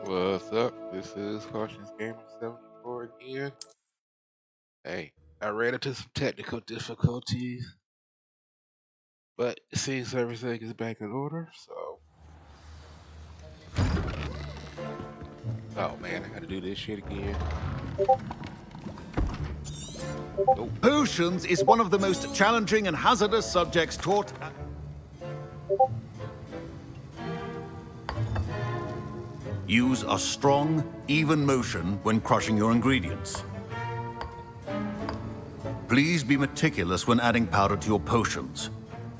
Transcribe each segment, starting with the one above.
What's up? This is Cautious Gamer 74 again. Hey, I ran into some technical difficulties, but it seems everything is back in order, so. Oh man, I gotta do this shit again. Nope. Potions is one of the most challenging and hazardous subjects taught. Use a strong, even motion when crushing your ingredients. Please be meticulous when adding powder to your potions.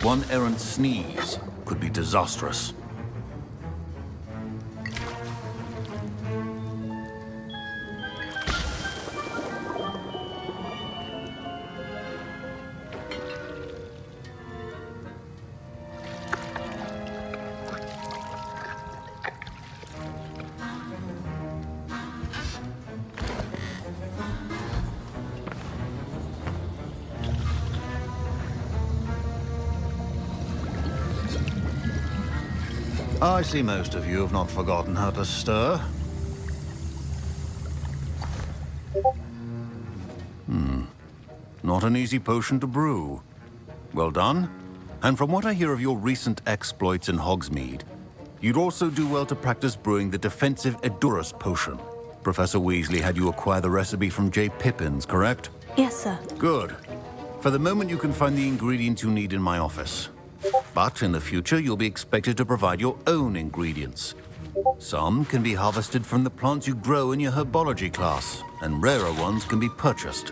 One errant sneeze could be disastrous. I see most of you have not forgotten how to stir. Not an easy potion to brew. Well done. And from what I hear of your recent exploits in Hogsmeade, you'd also do well to practice brewing the defensive Edurus potion. Professor Weasley had you acquire the recipe from J. Pippins, correct? Yes, sir. Good. For the moment, you can find the ingredients you need in my office. But in the future, you'll be expected to provide your own ingredients. Some can be harvested from the plants you grow in your herbology class, and rarer ones can be purchased.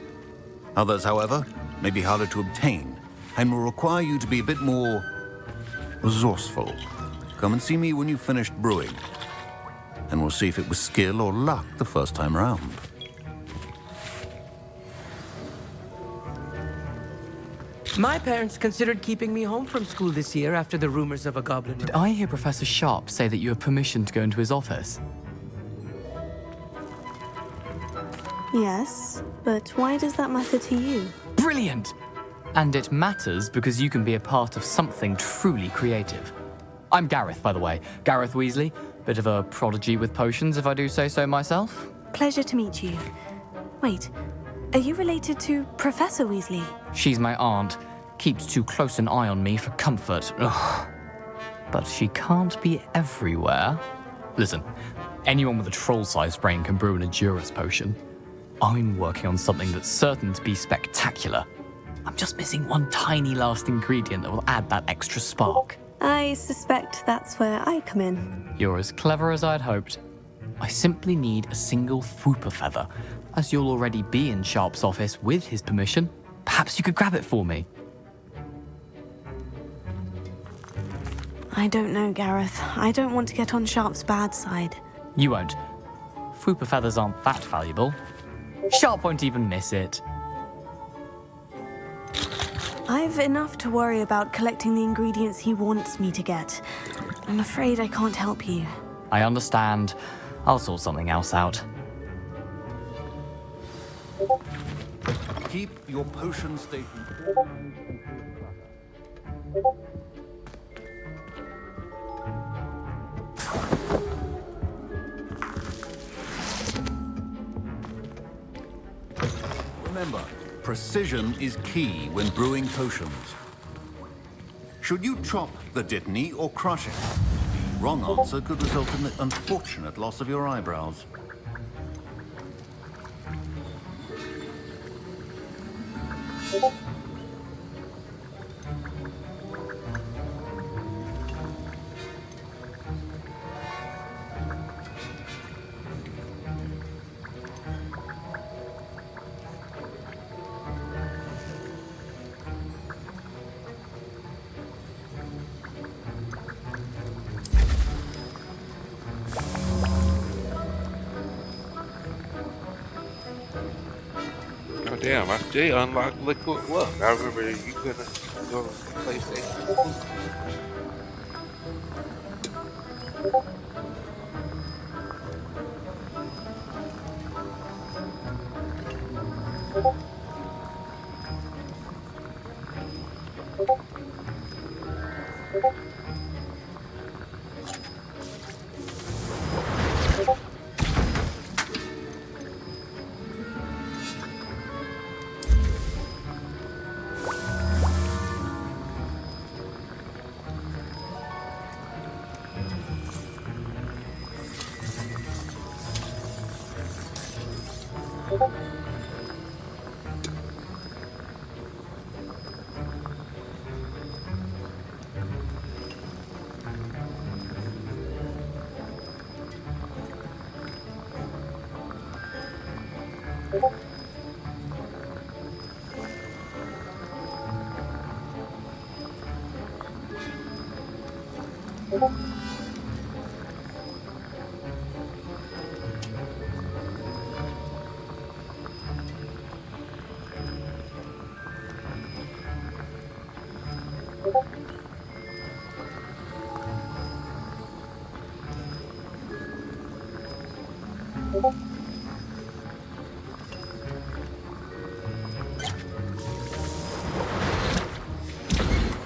Others, however, may be harder to obtain, and will require you to be a bit more resourceful. Come and see me when you've finished brewing, and we'll see if it was skill or luck the first time around. My parents considered keeping me home from school this year after the rumors of a goblin. Did I hear Professor Sharp say that you have permission to go into his office? Yes, but why does that matter to you? Brilliant! And it matters because you can be a part of something truly creative. I'm Gareth, by the way. Gareth Weasley. Bit of a prodigy with potions, if I do say so myself. Pleasure to meet you. Wait, are you related to Professor Weasley? She's my aunt. Keeps too close an eye on me for comfort. Ugh. But she can't be everywhere. Listen, anyone with a troll-sized brain can brew an Edurus potion. I'm working on something that's certain to be spectacular. I'm just missing one tiny last ingredient that will add that extra spark. I suspect that's where I come in. You're as clever as I'd hoped. I simply need a single Fwooper feather. As you'll already be in Sharp's office with his permission, perhaps you could grab it for me. I don't know, Gareth. I don't want to get on Sharp's bad side. You won't. Fwooper feathers aren't that valuable. Sharp won't even miss it. I've enough to worry about collecting the ingredients he wants me to get. I'm afraid I can't help you. I understand. I'll sort something else out. Keep your potion statement. Remember, precision is key when brewing potions. Should you chop the dittany or crush it? The wrong answer could result in the unfortunate loss of your eyebrows. Damn, I still unlocked Liquid Luck. I remember you couldn't go to PlayStation exclusive.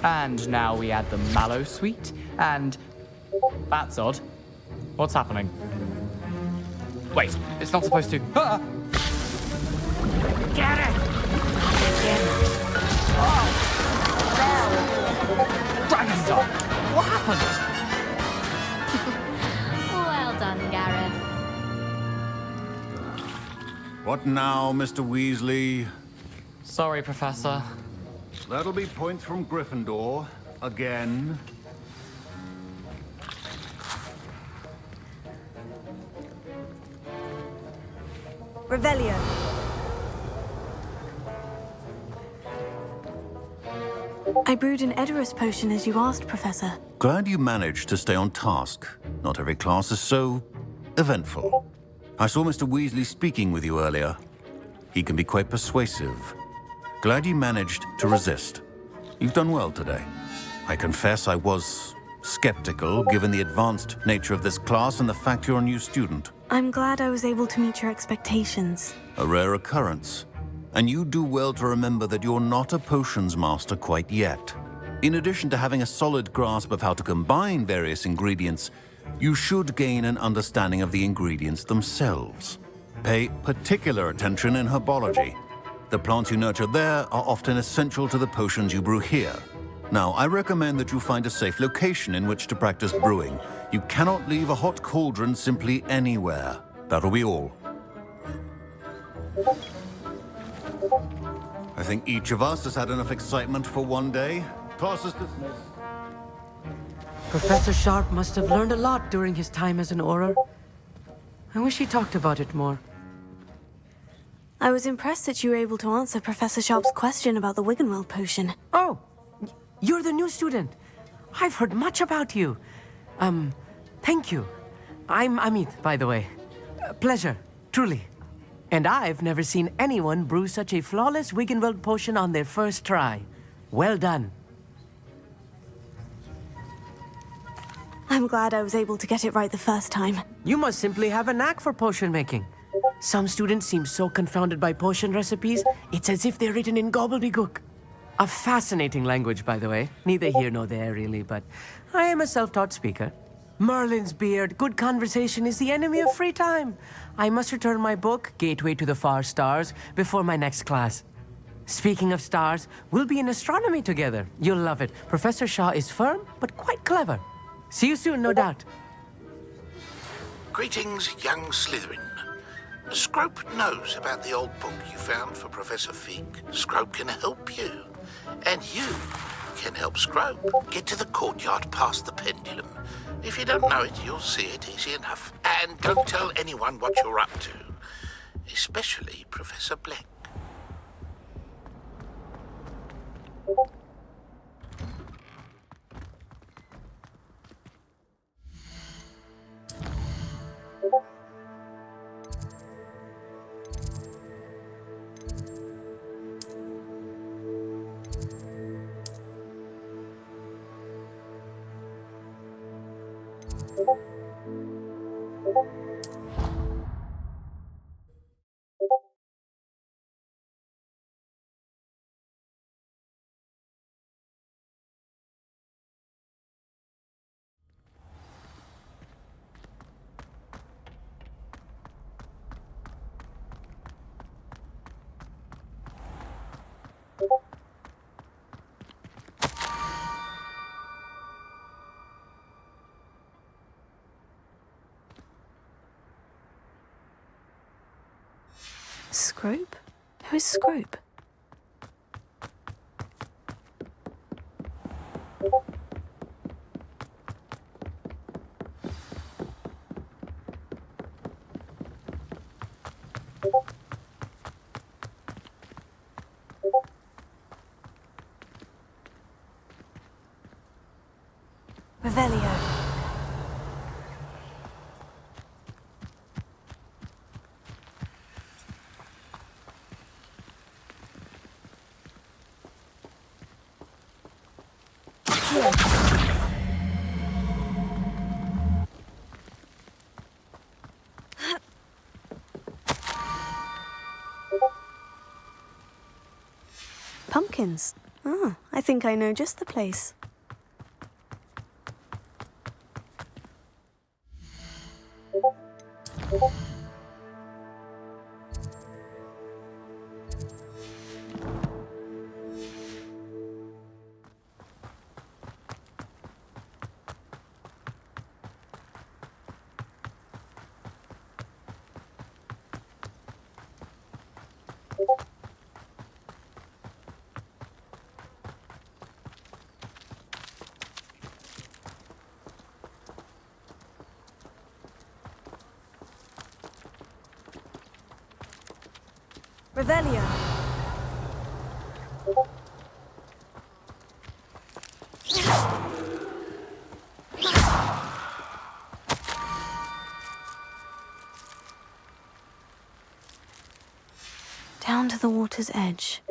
And now we add the mallow sweet, and... That's odd. What's happening? Wait, it's not supposed to... Ah! Get it! Oh! Dragon's Dog! What happened? Well done, Gareth. What now, Mr. Weasley? Sorry, Professor. That'll be points from Gryffindor. Again. Revelio. I brewed an Edorus potion as you asked, Professor. Glad you managed to stay on task. Not every class is so eventful. I saw Mr. Weasley speaking with you earlier. He can be quite persuasive. Glad you managed to resist. You've done well today. I confess I was skeptical, given the advanced nature of this class and the fact you're a new student. I'm glad I was able to meet your expectations. A rare occurrence. And you do well to remember that you're not a potions master quite yet. In addition to having a solid grasp of how to combine various ingredients, you should gain an understanding of the ingredients themselves. Pay particular attention in herbology. The plants you nurture there are often essential to the potions you brew here. Now, I recommend that you find a safe location in which to practice brewing. You cannot leave a hot cauldron simply anywhere. That'll be all. I think each of us has had enough excitement for one day. Class is dismissed. Professor Sharp must have learned a lot during his time as an Auror. I wish he talked about it more. I was impressed that you were able to answer Professor Sharp's question about the Wiggenweld potion. Oh, you're the new student. I've heard much about you. Thank you. I'm Amit, by the way. Pleasure, truly. And I've never seen anyone brew such a flawless Wiggenweld potion on their first try. Well done. I'm glad I was able to get it right the first time. You must simply have a knack for potion making. Some students seem so confounded by potion recipes, it's as if they're written in gobbledygook. A fascinating language, by the way. Neither here nor there, really, but I am a self-taught speaker. Merlin's beard, good conversation is the enemy of free time. I must return my book, Gateway to the Far Stars, before my next class. Speaking of stars, we'll be in astronomy together. You'll love it. Professor Shaw is firm, but quite clever. See you soon, no doubt. Greetings, young Slytherin. Scrope knows about the old book you found for Professor Fig. Scrope can help you. And you can help Scrope get to the courtyard past the pendulum. If you don't know it, you'll see it easy enough. And don't tell anyone what you're up to. Especially Professor Black. Scrope? Who is Scrope? Revelio. Pumpkins. Ah, I think I know just the place. Revelio. Down to the water's edge.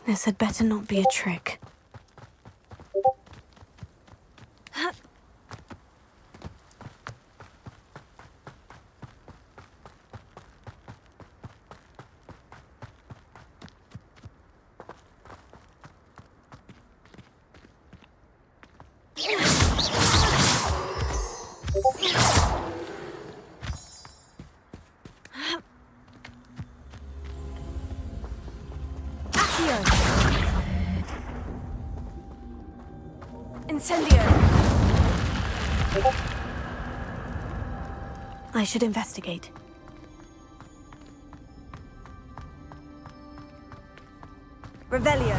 This had better not be a trick. Incendio! I should investigate. Revelio.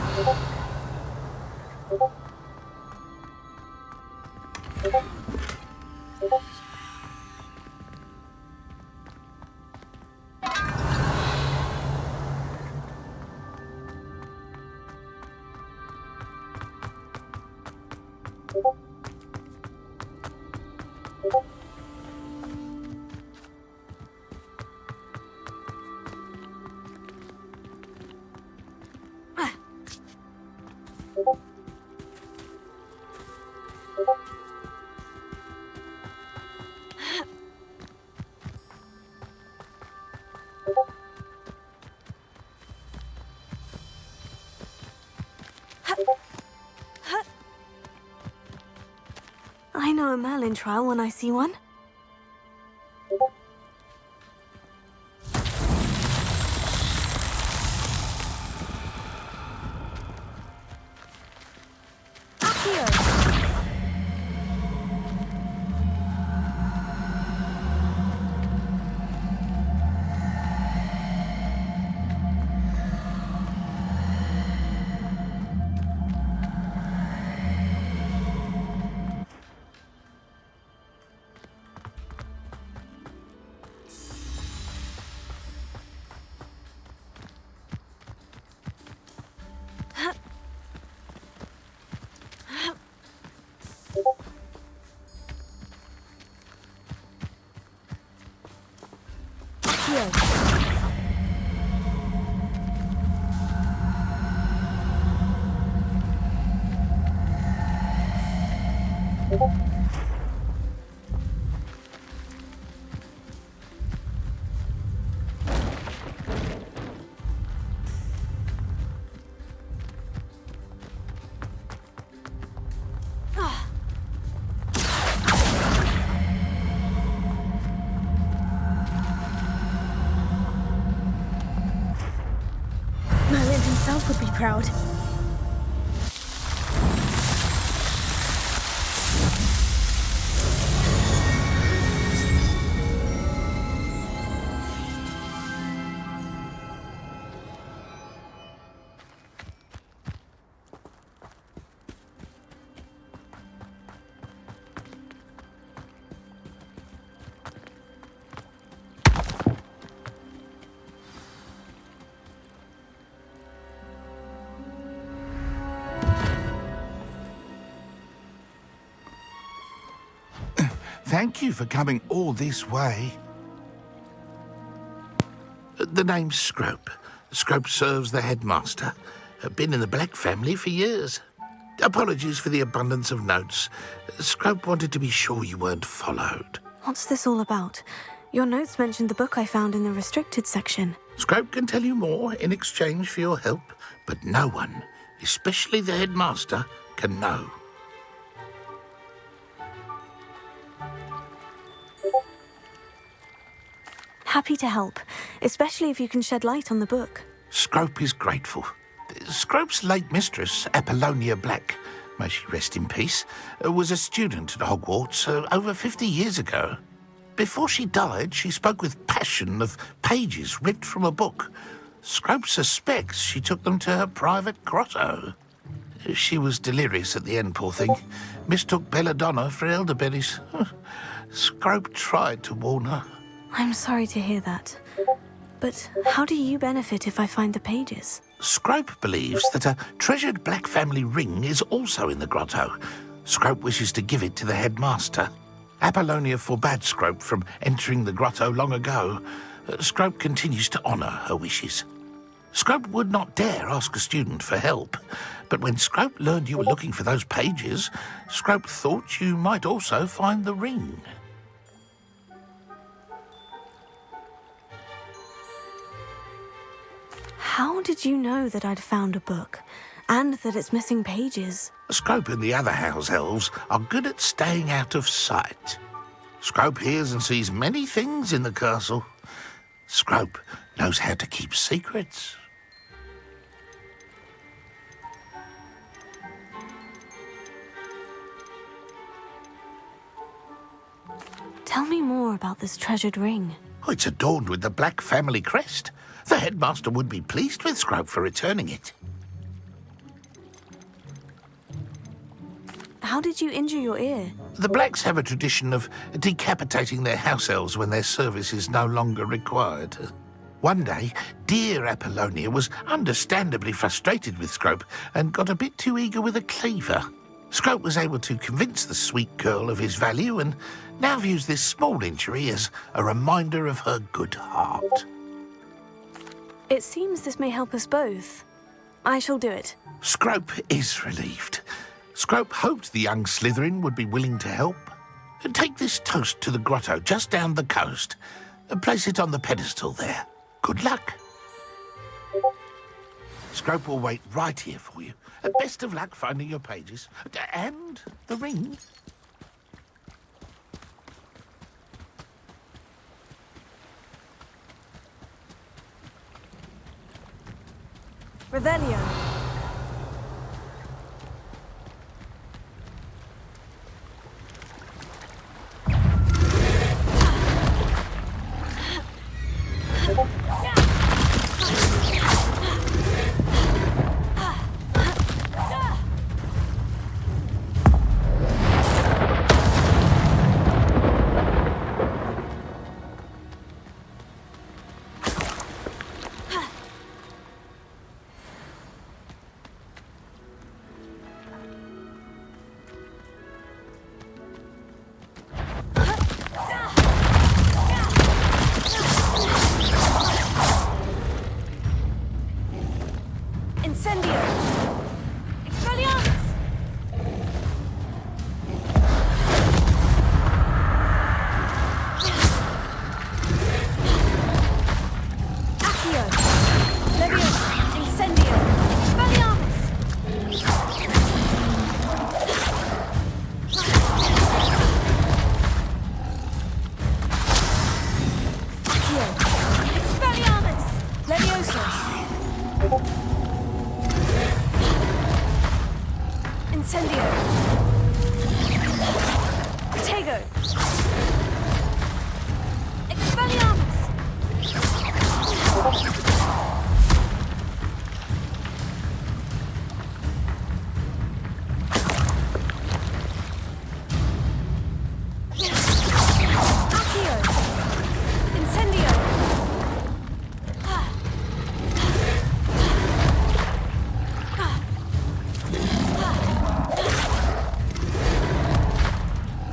I know a Merlin trial when I see one. crowd. Thank you for coming all this way. The name's Scrope. Scrope serves the headmaster. Been in the Black family for years. Apologies for the abundance of notes. Scrope wanted to be sure you weren't followed. What's this all about? Your notes mentioned the book I found in the restricted section. Scrope can tell you more in exchange for your help, but no one, especially the headmaster, can know. Happy to help, especially if you can shed light on the book. Scrope is grateful. Scrope's late mistress, Apollonia Black, may she rest in peace, was a student at Hogwarts over 50 years ago. Before she died, she spoke with passion of pages ripped from a book. Scrope suspects she took them to her private grotto. She was delirious at the end, poor thing. Mistook belladonna for elderberries. Scrope tried to warn her. I'm sorry to hear that. But how do you benefit if I find the pages? Scrope believes that a treasured Black family ring is also in the grotto. Scrope wishes to give it to the headmaster. Apollonia forbade Scrope from entering the grotto long ago. Scrope continues to honour her wishes. Scrope would not dare ask a student for help, but when Scrope learned you were looking for those pages, Scrope thought you might also find the ring. How did you know that I'd found a book, and that it's missing pages? Scrope and the other house elves are good at staying out of sight. Scrope hears and sees many things in the castle. Scrope knows how to keep secrets. Tell me more about this treasured ring. Oh, it's adorned with the Black family crest. The headmaster would be pleased with Scrope for returning it. How did you injure your ear? The Blacks have a tradition of decapitating their house elves when their service is no longer required. One day, dear Apollonia was understandably frustrated with Scrope and got a bit too eager with a cleaver. Scrope was able to convince the sweet girl of his value and now views this small injury as a reminder of her good heart. It seems this may help us both. I shall do it. Scrope is relieved. Scrope hoped the young Slytherin would be willing to help. Take this toast to the grotto just down the coast and place it on the pedestal there. Good luck. Scrope will wait right here for you. Best of luck finding your pages. And the ring. Revelio. Incendio. Protego. Expelliarmus. Accio. Incendio.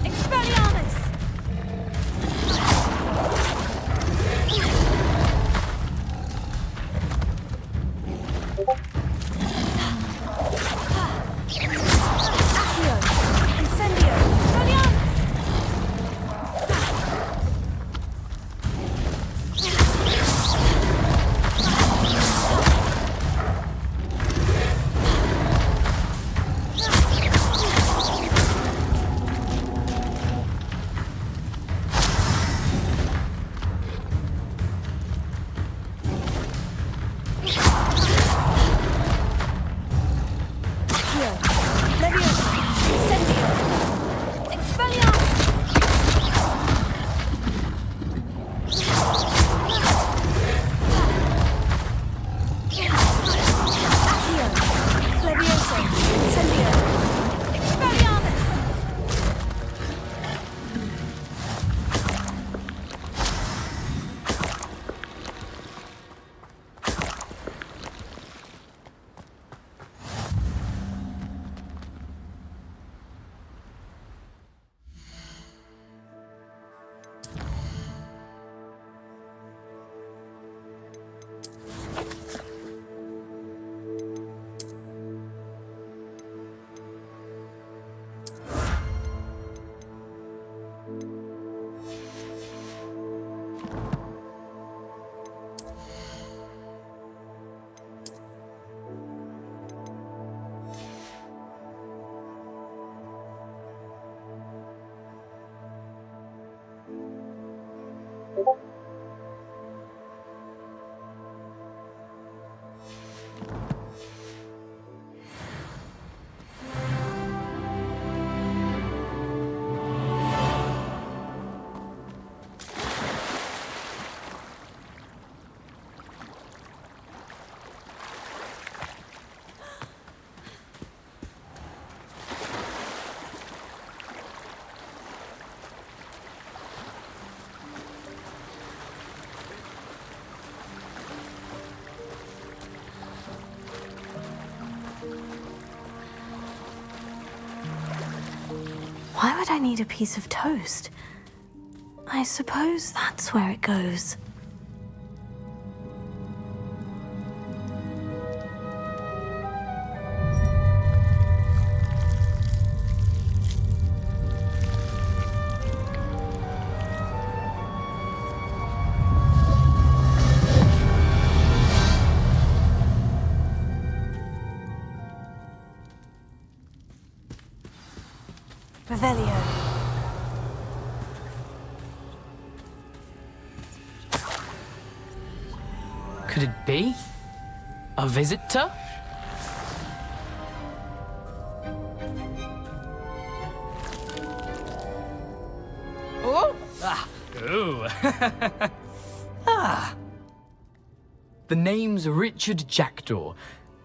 Expelliarmus. Accio. Incendio. Expelliarmus. Accio. Leviosa. Incendio. Expelliarmus. Accio. Leviosa. Incendio. Expelliarmus. Why would I need a piece of toast? I suppose that's where it goes. Revelio. Could it be? A visitor? Oh! Ah! Ooh! Ah! The name's Richard Jackdaw.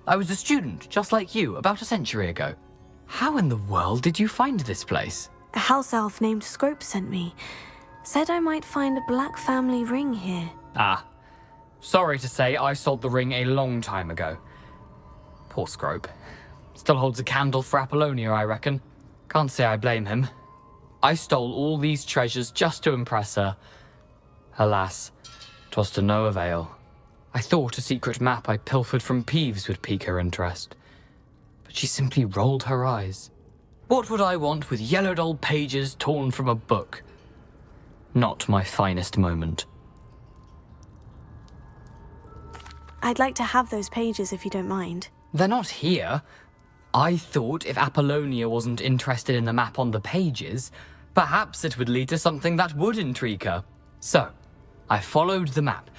I was a student, just like you, about a century ago. How in the world did you find this place? A house elf named Scrope sent me. Said I might find a black family ring here. Ah. Sorry to say, I sold the ring a long time ago. Poor Scrope. Still holds a candle for Apollonia, I reckon. Can't say I blame him. I stole all these treasures just to impress her. Alas, 'twas to no avail. I thought a secret map I pilfered from Peeves would pique her interest. But she simply rolled her eyes. What would I want with yellowed old pages torn from a book? Not my finest moment. I'd like to have those pages if you don't mind. They're not here. I thought if Apollonia wasn't interested in the map on the pages, perhaps it would lead to something that would intrigue her. So, I followed the map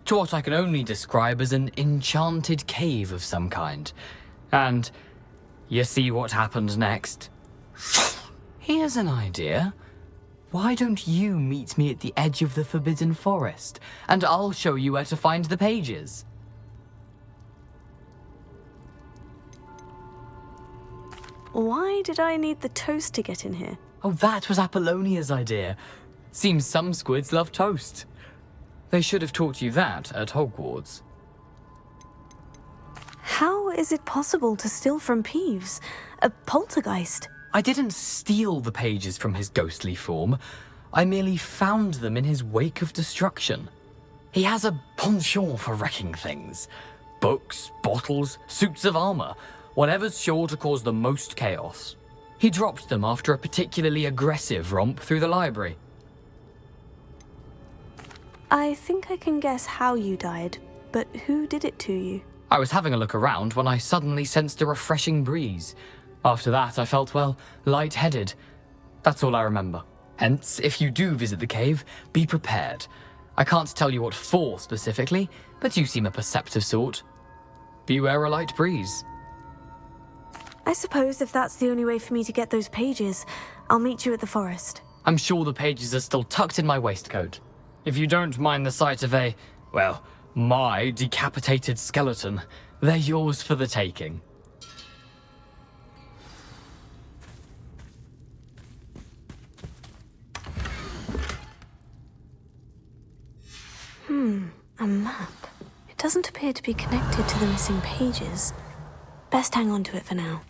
to what I can only describe as an enchanted cave of some kind. And You see what happened next? Here's an idea. Why don't you meet me at the edge of the Forbidden Forest, and I'll show you where to find the pages? Why did I need the toast to get in here? Oh, that was Apollonia's idea. Seems some squids love toast. They should have taught you that at Hogwarts. How is it possible to steal from Peeves? A poltergeist? I didn't steal the pages from his ghostly form. I merely found them in his wake of destruction. He has a penchant for wrecking things. Books, bottles, suits of armor, whatever's sure to cause the most chaos. He dropped them after a particularly aggressive romp through the library. I think I can guess how you died, but who did it to you? I was having a look around when I suddenly sensed a refreshing breeze. After that, I felt, well, lightheaded. That's all I remember. Hence, if you do visit the cave, be prepared. I can't tell you what for specifically, but you seem a perceptive sort. Beware a light breeze. I suppose if that's the only way for me to get those pages, I'll meet you at the forest. I'm sure the pages are still tucked in my waistcoat. If you don't mind the sight of a, well, my decapitated skeleton, they're yours for the taking. A map. It doesn't appear to be connected to the missing pages. Best hang on to it for now.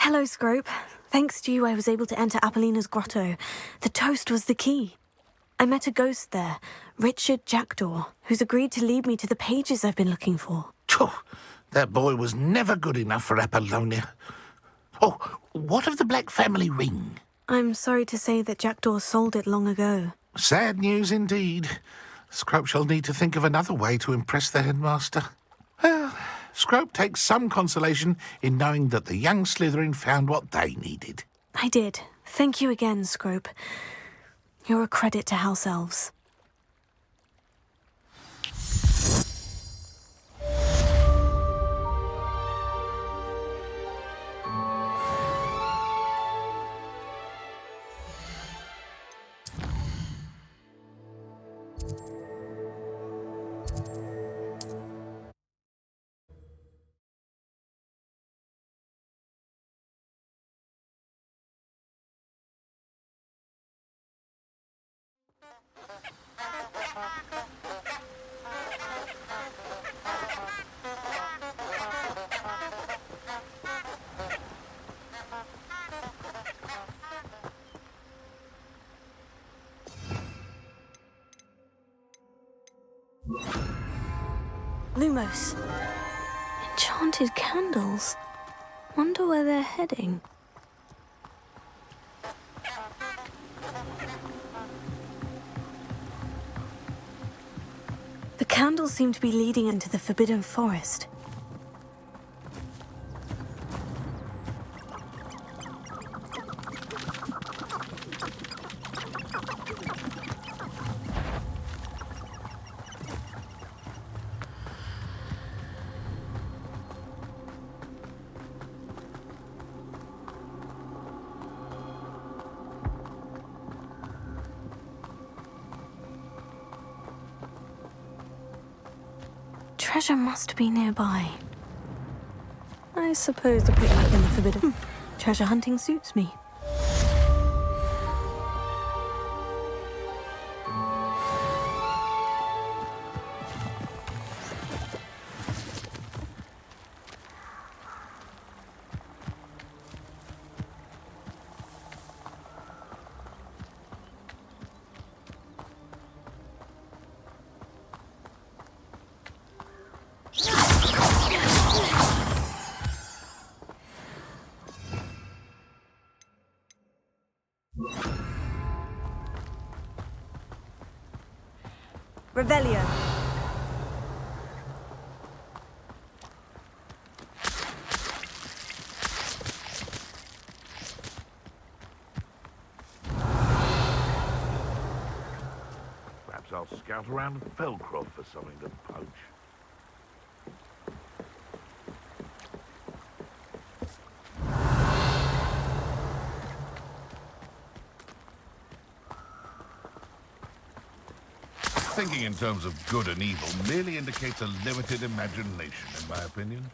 Hello, Scrope. Thanks to you, I was able to enter Apollina's grotto. The toast was the key. I met a ghost there, Richard Jackdaw, who's agreed to lead me to the pages I've been looking for. Phew, that boy was never good enough for Apollonia. Oh, what of the Black family ring? I'm sorry to say that Jackdaw sold it long ago. Sad news indeed. Scrope shall need to think of another way to impress the headmaster. Well, Scrope takes some consolation in knowing that the young Slytherin found what they needed. I did. Thank you again, Scrope. You're a credit to House Elves. Lumos. Enchanted candles. Wonder where they're heading. The candles seem to be leading into the Forbidden Forest. Treasure must be nearby. I suppose the picnic in the Forbidden... Treasure hunting suits me. Revelio. Perhaps I'll scout around Felcroft for something to poach. Thinking in terms of good and evil merely indicates a limited imagination, in my opinion.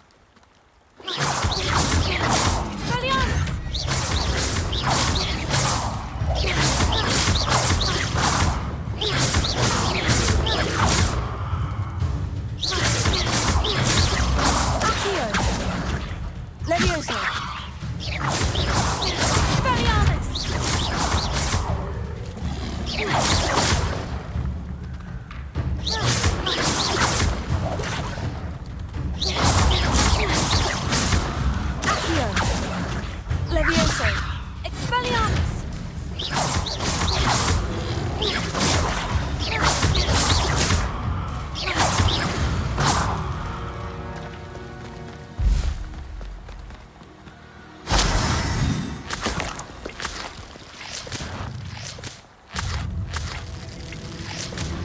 Levioso. Levioso. Expelliarmus!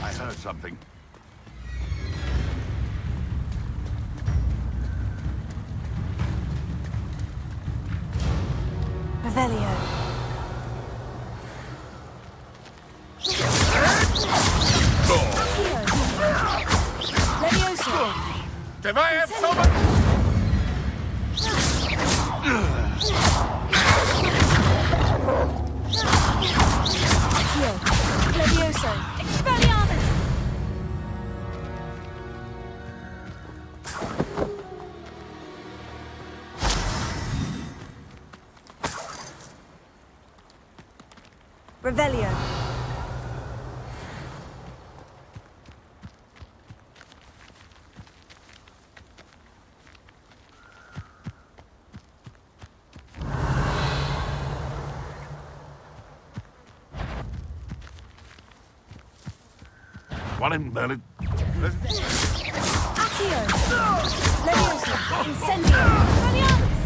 I heard something. Revelio. Levioso. If I have someone... Levioso. Expelliarmus! Revelio. One in Berlin. Accio. Levioso. Incendio. Expelliarmus!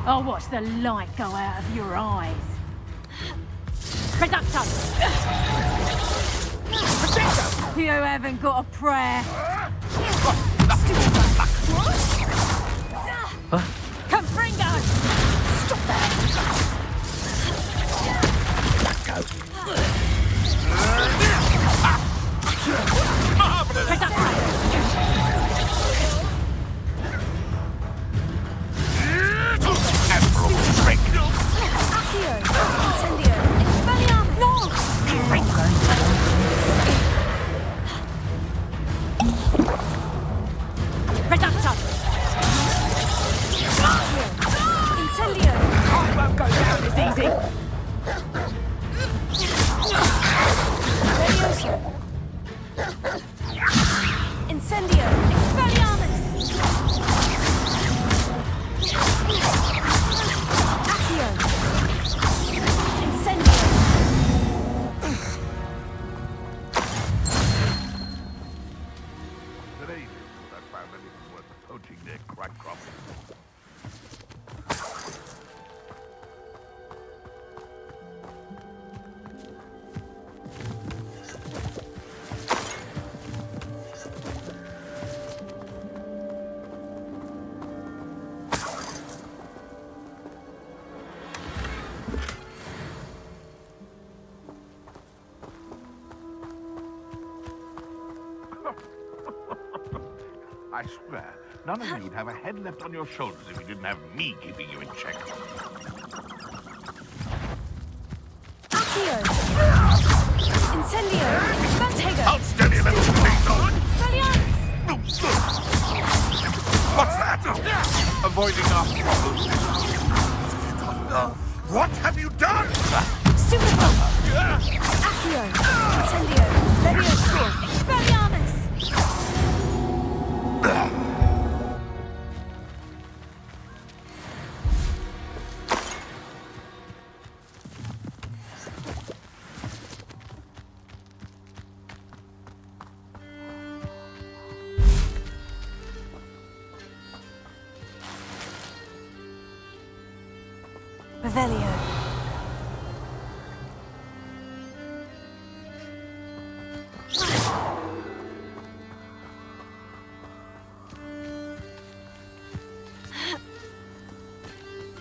I'll watch the light go out of your eyes. Reducto! You haven't got a prayer. Confringo! Stop that! Accio. Incendio. Expelliarmus! No! Reducto! Incendio. I won't go down as easy. Levioso. Incendio. Expelliarmus! Accio. Incendio. Today, I found anything worth poaching their crack crop. I swear, none of you would have a head left on your shoulders if you didn't have me keeping you in check. Accio. Incendio. Expeltego. Hold steady, little thing. Expelliarmus! What's that? Avoiding our problems. What have you done? Stupefy! Accio. Incendio. Levioso. Expelliarmus! Revelio.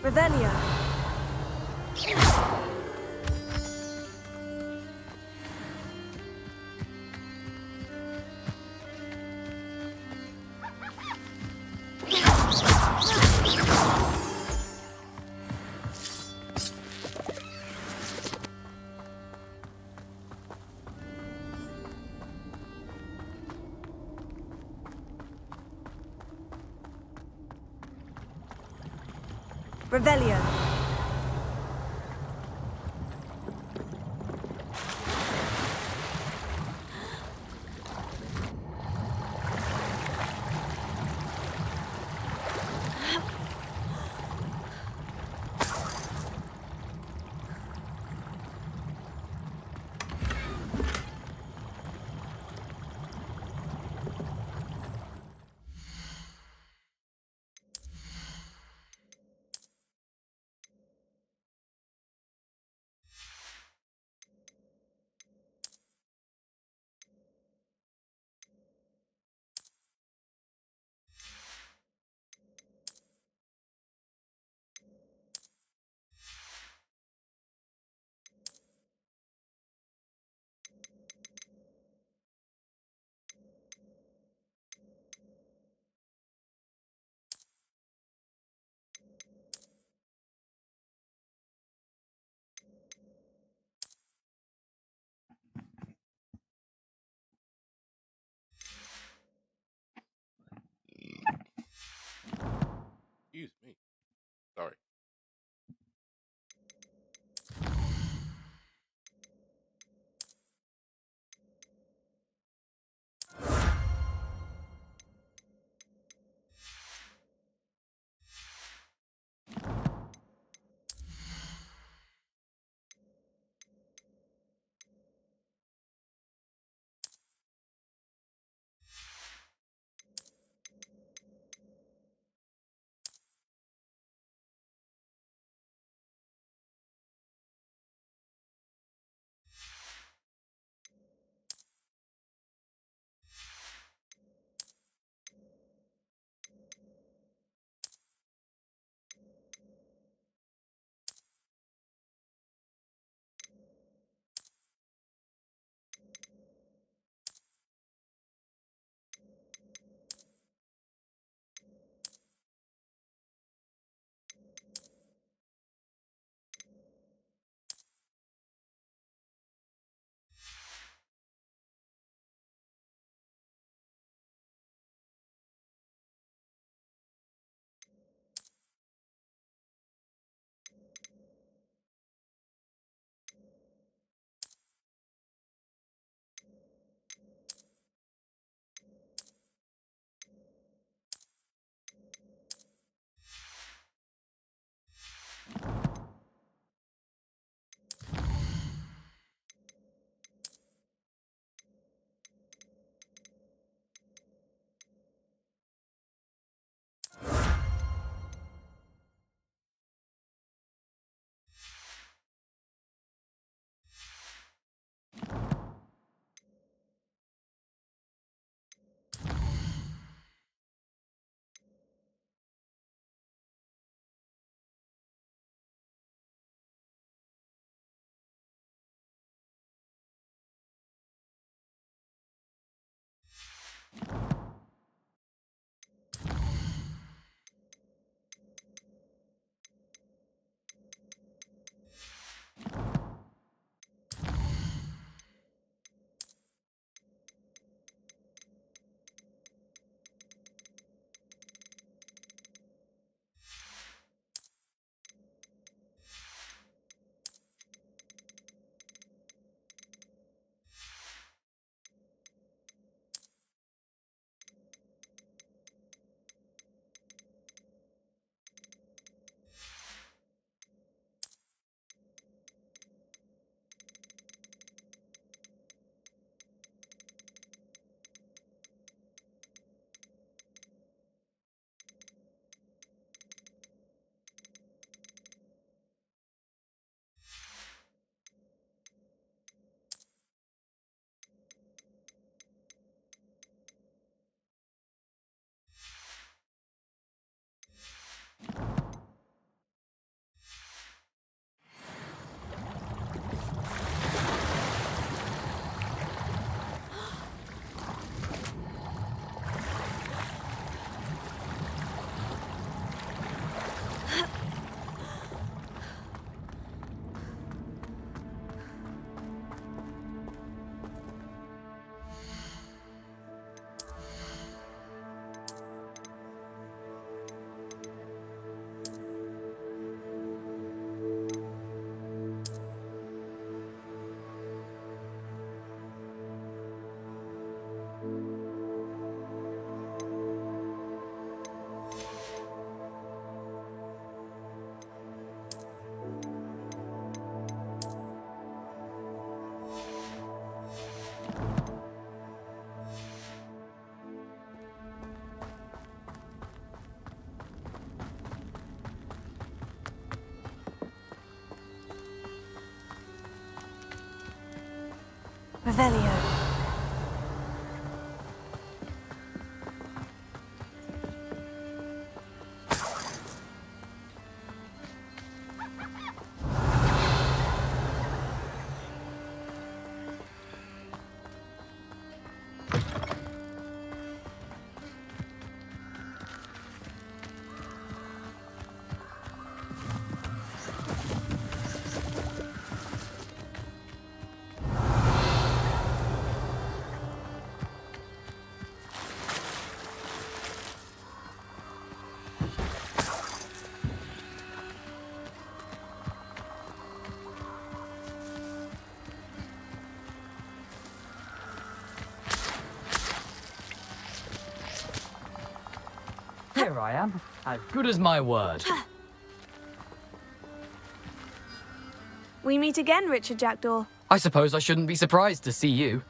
Revelio. Revelio. Revelio. Here I am, as good as my word. We meet again, Richard Jackdaw. I suppose I shouldn't be surprised to see you.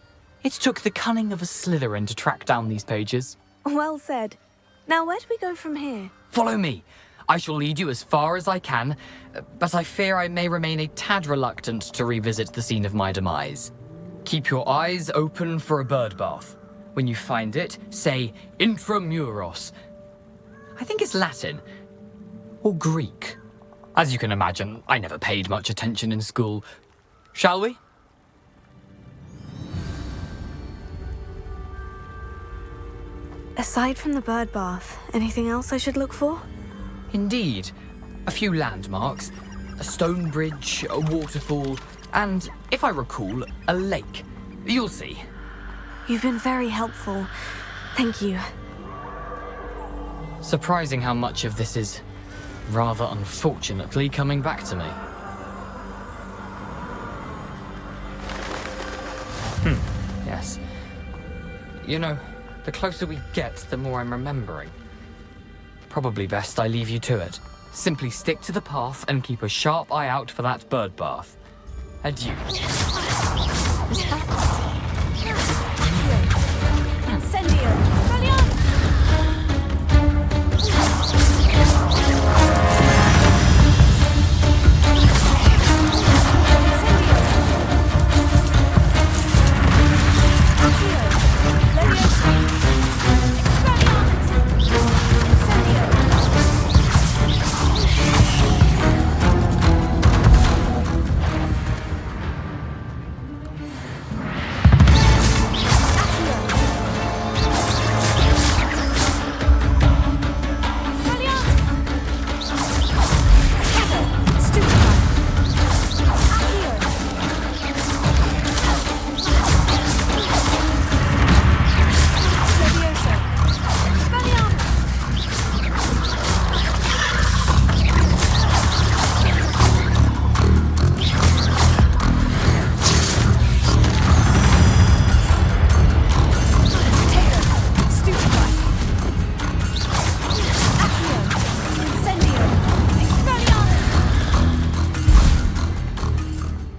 It took the cunning of a Slytherin to track down these pages. Well said. Now, where do we go from here? Follow me. I shall lead you as far as I can, but I fear I may remain a tad reluctant to revisit the scene of my demise. Keep your eyes open for a bird bath. When you find it, say intramuros. I think it's Latin. Or Greek. As you can imagine, I never paid much attention in school. Shall we? Aside from the bird bath, anything else I should look for? Indeed. A few landmarks. A stone bridge, a waterfall, and, if I recall, a lake. You'll see. You've been very helpful. Thank you. Surprising how much of this is, rather unfortunately, coming back to me. Yes. You know, the closer we get, the more I'm remembering. Probably best I leave you to it. Simply stick to the path and keep a sharp eye out for that bird bath. Adieu. Incendio!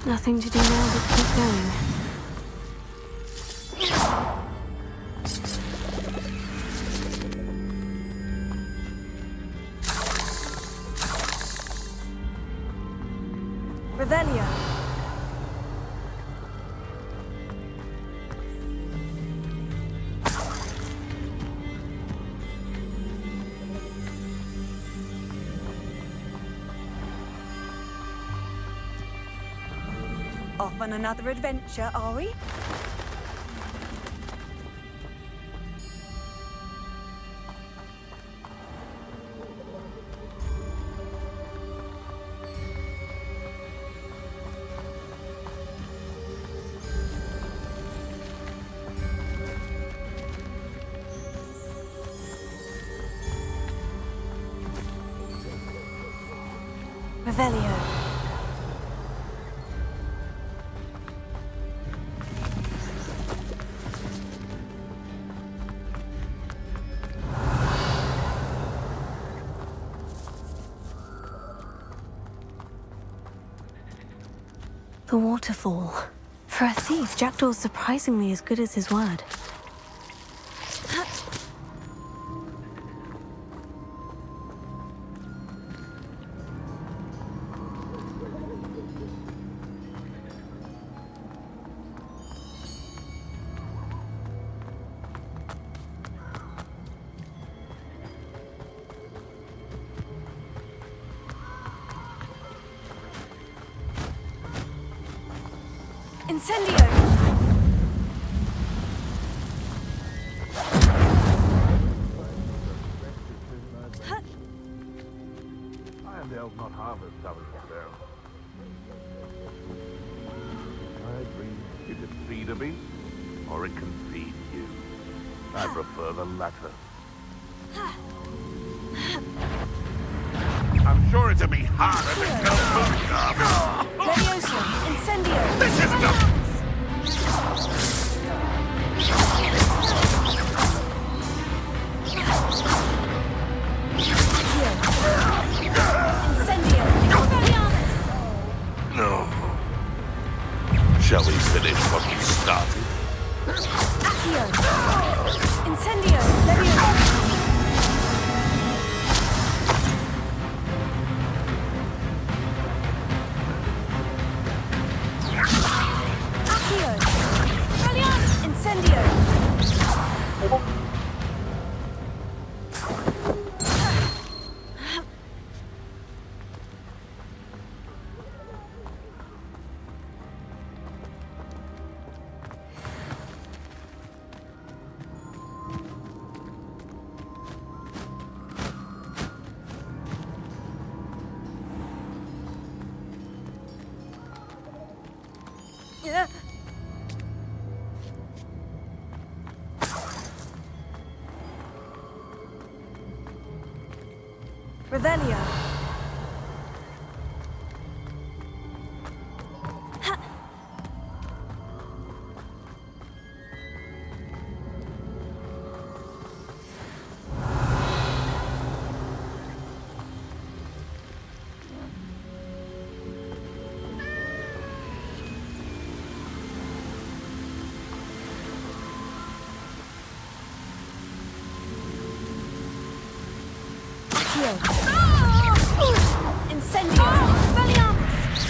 Nothing to do now but keep going. Revelio. Off on another adventure, are we? Revelio. The waterfall. For a thief, Jackdaw's surprisingly as good as his word. Incendio! I am the elf, not harvest, Salazar. My dream, you can feed a beast, or it can feed you. I prefer the latter. I'm sure it'll be harder to go for Leviosa! Incendio! This is not... Incendio! Expelliarmus! No. Shall we finish what we started? Accio! Incendio! Leviosa! Accio! Expelliarmus! Incendio! Revelio. Incendio! Expelliarmus!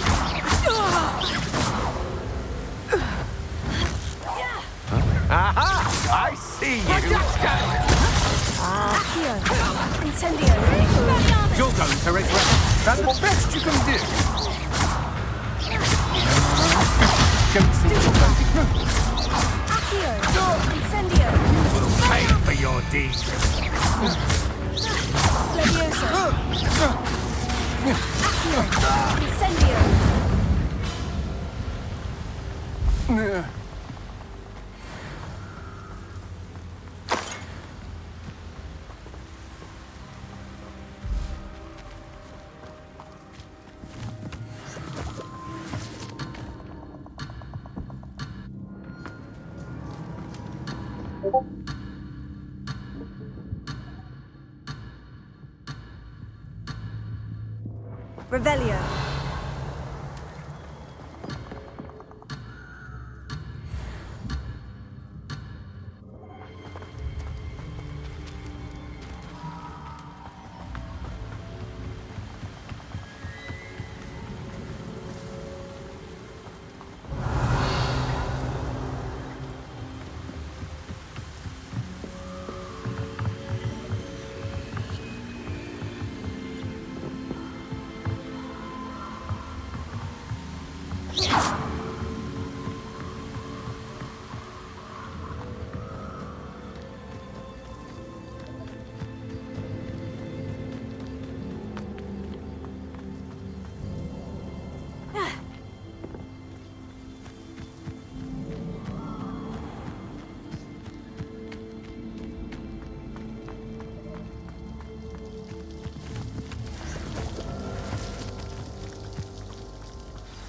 Aha! I see you! Accio! Incendio! Expelliarmus! You're going to regret. That's the best you can do. Don't think you're going to be Accio! Incendio! Pay for your deeds! Leviosa! Accio! Incendio! Revelio.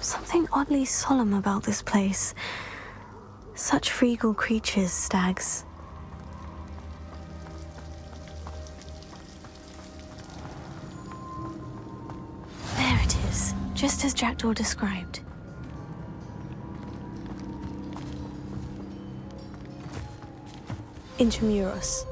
Something oddly solemn about this place. Such regal creatures, stags. There it is, just as Jackdaw described. Intramuros.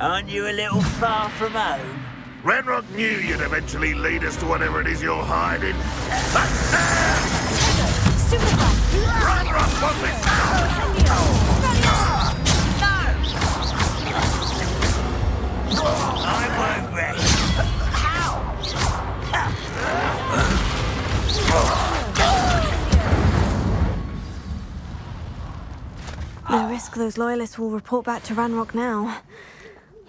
Aren't you a little far from home? Renrock knew you'd eventually lead us to whatever it is you're hiding. I won't rest. No risk those loyalists will report back to Ranrock now.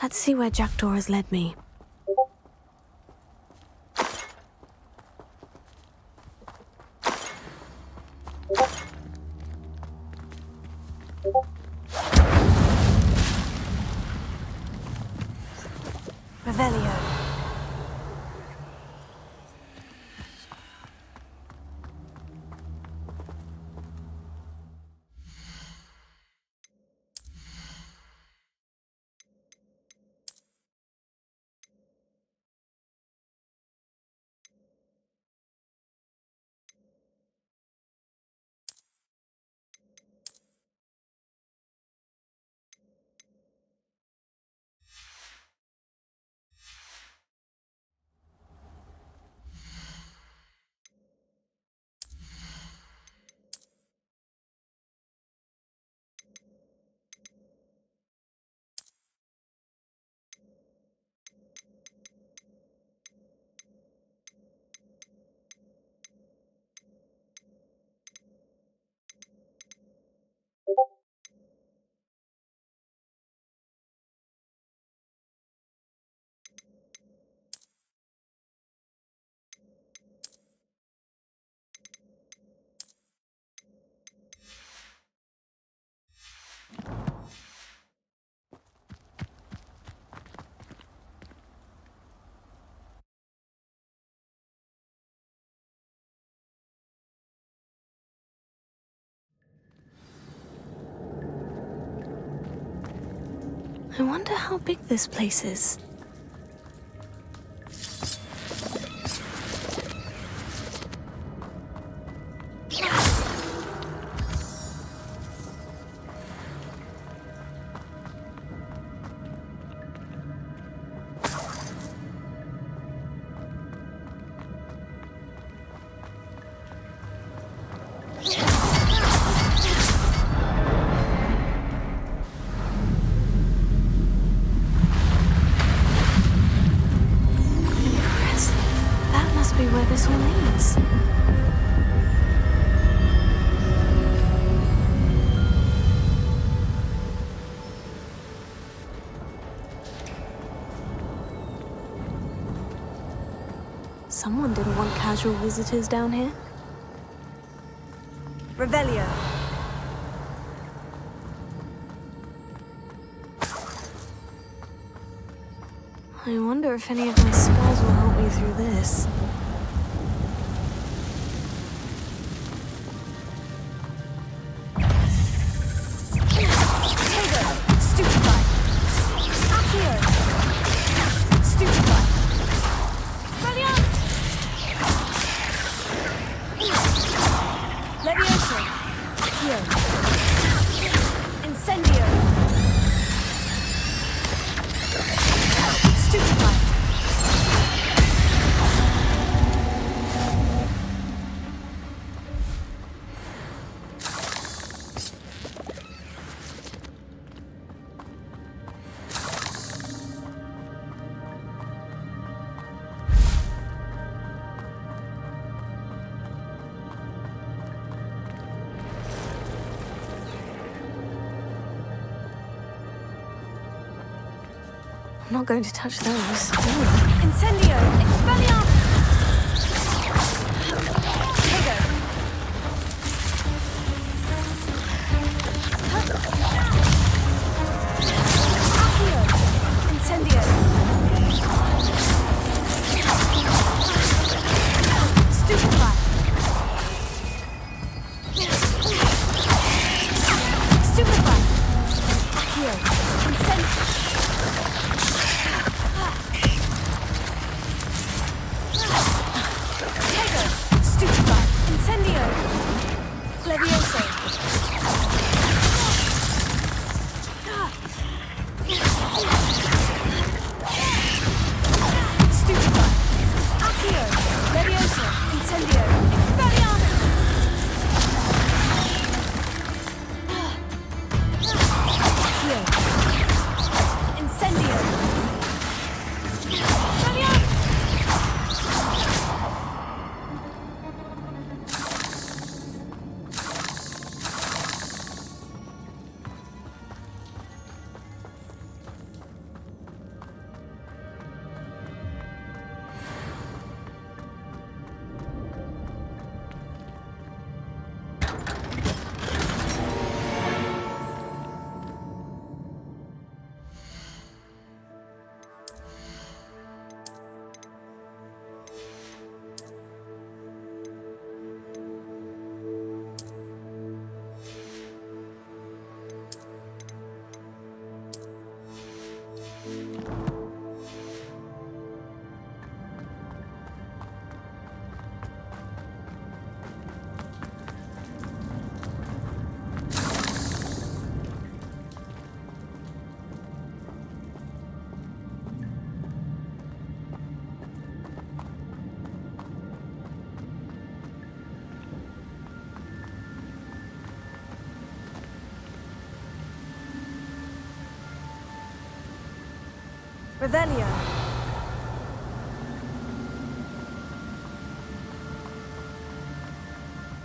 Let's see where Jackdaw has led me. Revelio. I wonder how big this place is. Where this all leads. Someone didn't want casual visitors down here. Revelio. I wonder if any of my spells will help me through this. I'm not going to touch those. Incendio! Expelliarmus! Tego! Accio! Incendio! Stupefy! Stupefy! Accio! Incendio! Revelio.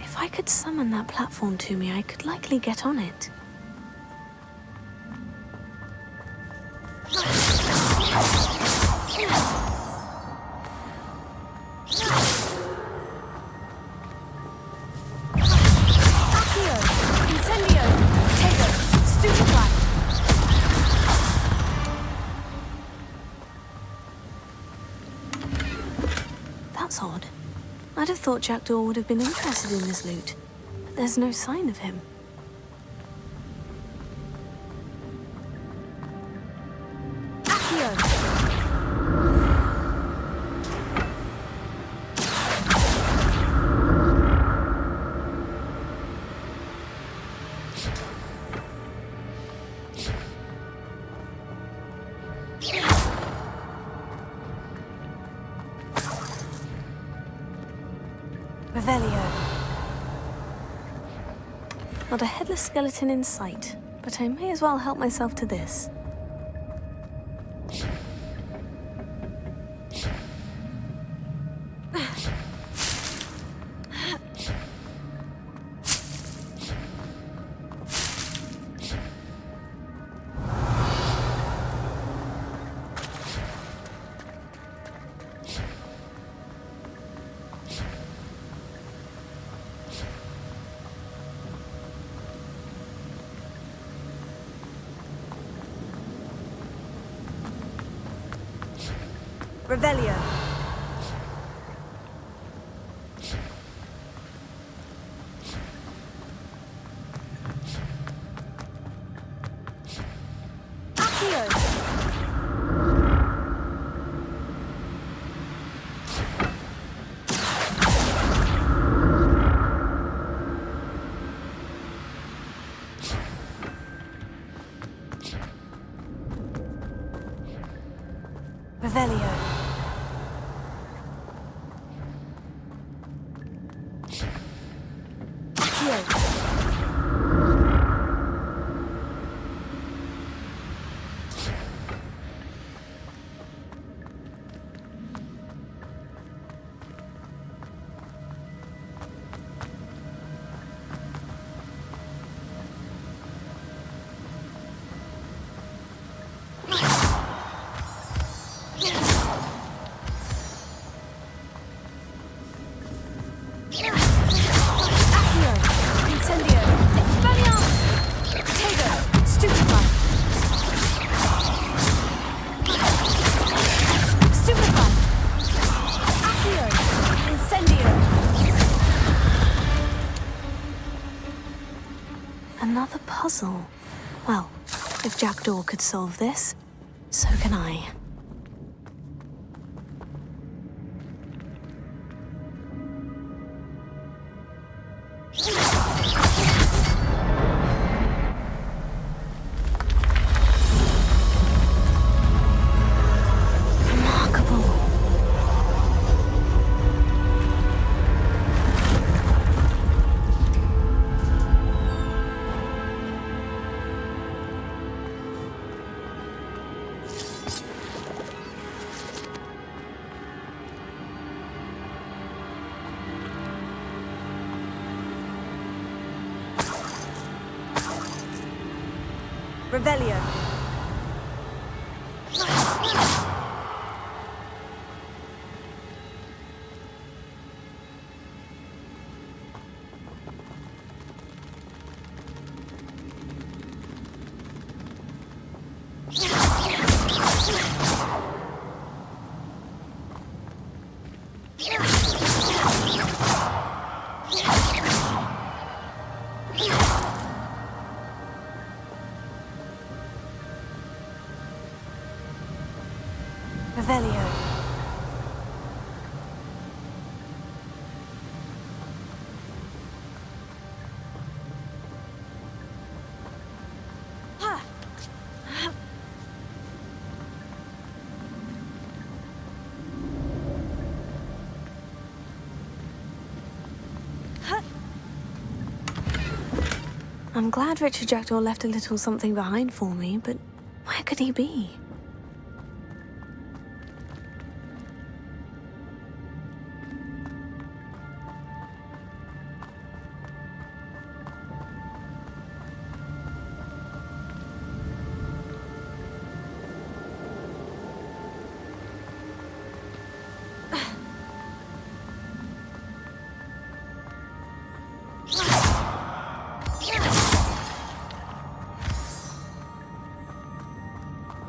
If I could summon that platform to me, I could likely get on it. That's odd. I'd have thought Jackdaw would have been interested in this loot, but there's no sign of him. Revelio. Not a headless skeleton in sight, but I may as well help myself to this. Revelio. Revelio. Another puzzle. Well, if Jackdaw could solve this, so can I. Revelio. Revelio. I'm glad Richard Jackdaw left a little something behind for me, but where could he be?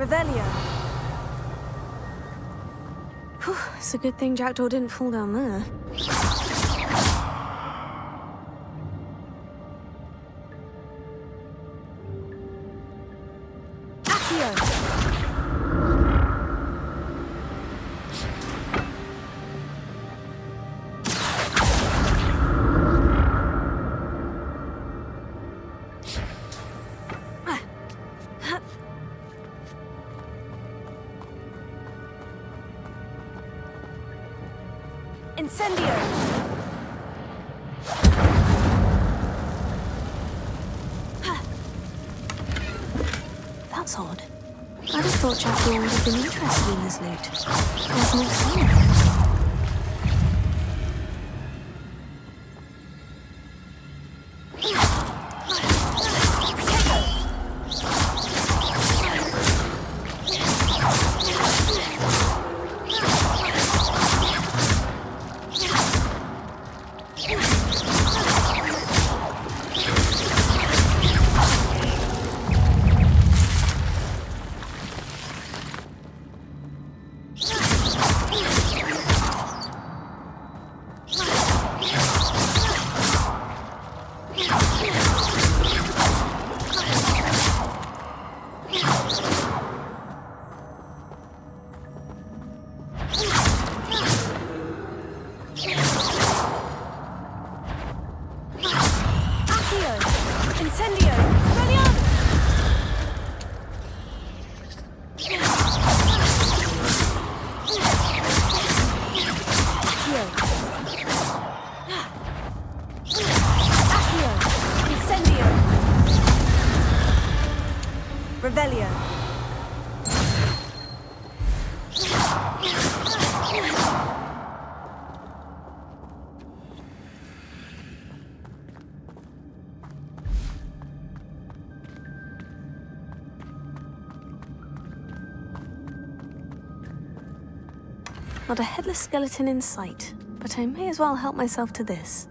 Revelio. Whew, it's a good thing Jackdaw didn't fall down there. Accio. Incendio! That's odd. I'd have thought Jackdaw would have been interested in this loot. There's no sign. Revelio. Not a headless skeleton in sight, but I may as well help myself to this.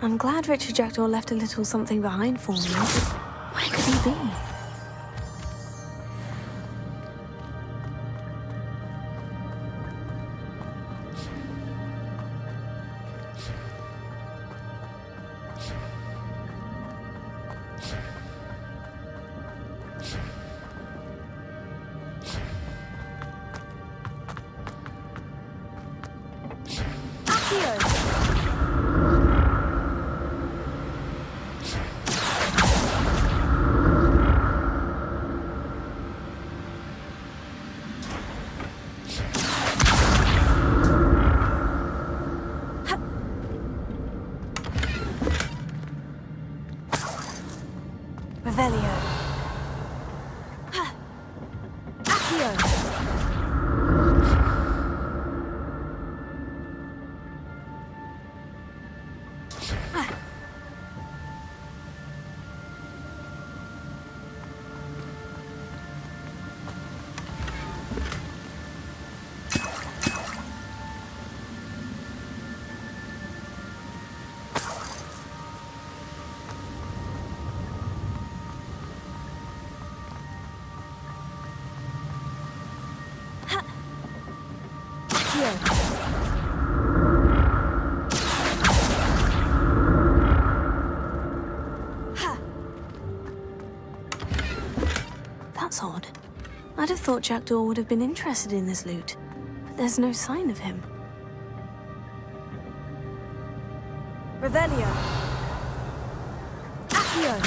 I'm glad Richard Jackdaw left a little something behind for me. Where could he be? Accio! That's odd. I'd have thought Jackdaw would have been interested in this loot, but there's no sign of him. Revelio! Accio!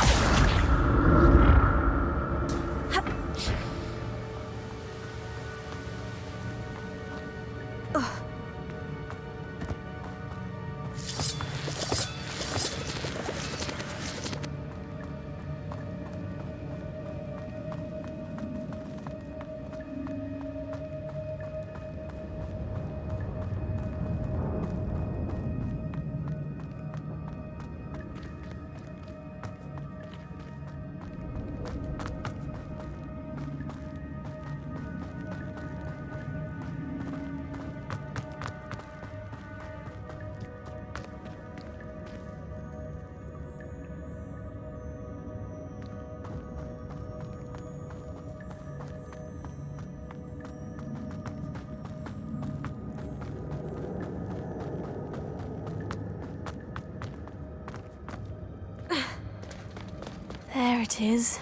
There it is.